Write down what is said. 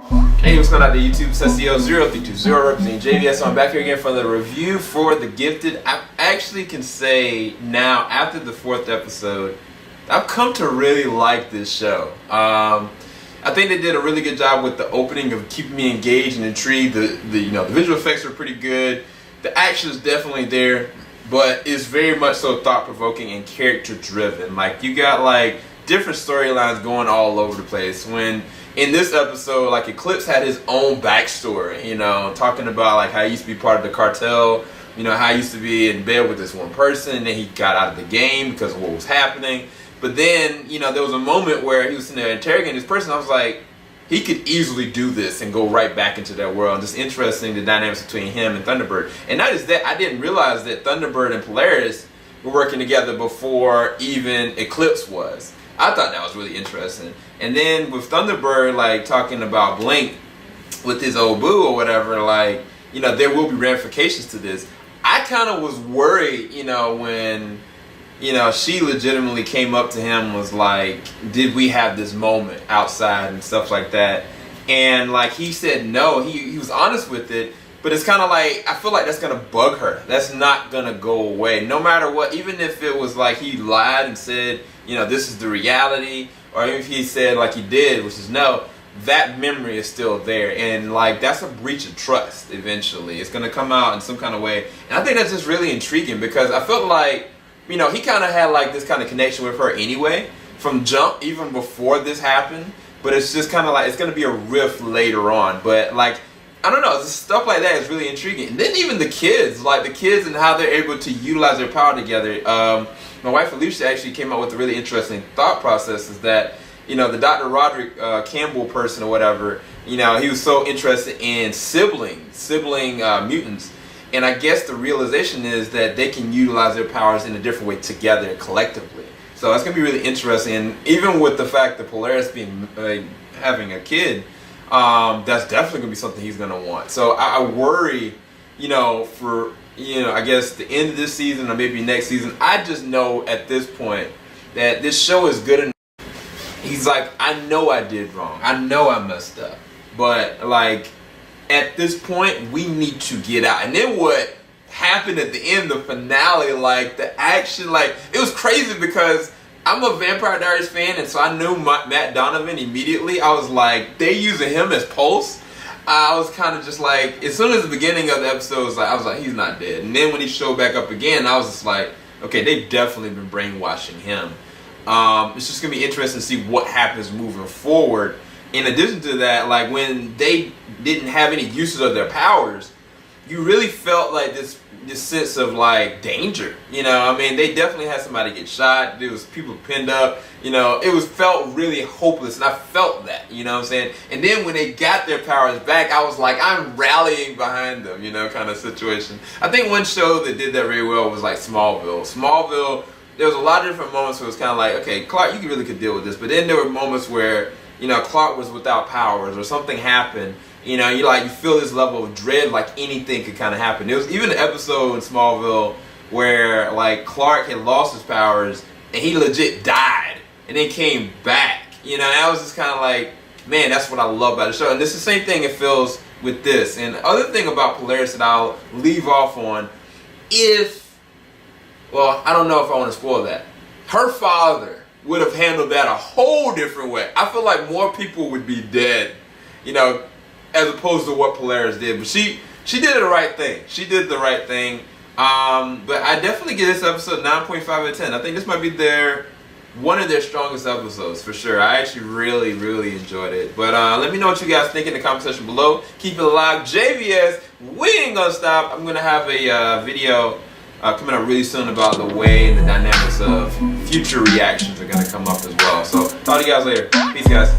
Hey, what's going on to YouTube? It's SEO0320 representing JVS. So I'm back here again for the review for The Gifted. I actually can say now, after the 4th episode, I've come to really like this show. I think they did a really good job with the opening of keeping me engaged and intrigued. The visual effects are pretty good. The action is definitely there, but it's very much so thought-provoking and character-driven. Like, you got like different storylines going all over the place. When in this episode, like, Eclipse had his own backstory, talking about like how he used to be part of the cartel, how he used to be in bed with this one person, and then he got out of the game because of what was happening. But then, there was a moment where he was sitting there interrogating this person. I was like, he could easily do this and go right back into that world. And just interesting, the dynamics between him and Thunderbird. And not just that, I didn't realize that Thunderbird and Polaris were working together before even Eclipse was. I thought that was really interesting. And then with Thunderbird, like, talking about Blink with his old boo or whatever, like, there will be ramifications to this. I kind of was worried, when she legitimately came up to him and was like, did we have this moment outside and stuff like that? And like, he said no, he was honest with it, but it's kind of like, I feel like that's going to bug her. That's not going to go away, no matter what. Even if it was like he lied and said, this is the reality, or even if he said like he did, which is no, that memory is still there. And like, that's a breach of trust eventually. It's going to come out in some kind of way. And I think that's just really intriguing, because I felt like, he kind of had like this kind of connection with her anyway from jump, even before this happened. But it's just kind of like, it's going to be a rift later on. But like, I don't know, stuff like that is really intriguing. And then even the kids and how they're able to utilize their power together. My wife Alicia actually came up with a really interesting thought process, is that, the Dr. Roderick Campbell person or whatever, he was so interested in sibling mutants. And I guess the realization is that they can utilize their powers in a different way together and collectively. So it's going to be really interesting. And even with the fact that Polaris being having a kid, that's definitely going to be something he's going to want. So I worry, for, I guess the end of this season or maybe next season. I just know at this point that this show is good enough. He's like, I know I did wrong. I know I messed up. But like, at this point, we need to get out. And then what happened at the end, the finale, like the action, like it was crazy, because I'm a Vampire Diaries fan, and so I knew Matt Donovan immediately. I was like, they using him as Pulse. I was kind of just like, as soon as the beginning of the episode, I was like, he's not dead. And then when he showed back up again, I was just like, okay, they've definitely been brainwashing him. It's just gonna be interesting to see what happens moving forward. In addition to that, like when they didn't have any uses of their powers, you really felt like this sense of like danger. They definitely had somebody get shot. There was people pinned up. It felt really hopeless, and I felt that. You know what I'm saying? And then when they got their powers back, I was like, I'm rallying behind them. Kind of situation. I think one show that did that very well was like Smallville. Smallville, there was a lot of different moments where it was kind of like, okay, Clark, you really could deal with this. But then there were moments where Clark was without powers, or something happened. You feel this level of dread, like anything could kind of happen. There was even an episode in Smallville where like Clark had lost his powers and he legit died and then came back. I was just kind of like, man, that's what I love about the show. And this is the same thing it feels with this. And the other thing about Polaris that I'll leave off on, I don't know if I want to spoil that. Her father would have handled that a whole different way. I feel like more people would be dead, as opposed to what Polaris did. But she did the right thing. She did the right thing. But I definitely give this episode 9.5 out of 10. I think this might be one of their strongest episodes for sure. I actually really, really enjoyed it. But let me know what you guys think in the comment section below. Keep it alive. JVS, we ain't gonna stop. I'm gonna have a video coming up really soon about the way and the dynamics of future reactions are gonna come up as well. So talk to you guys later. Peace, guys.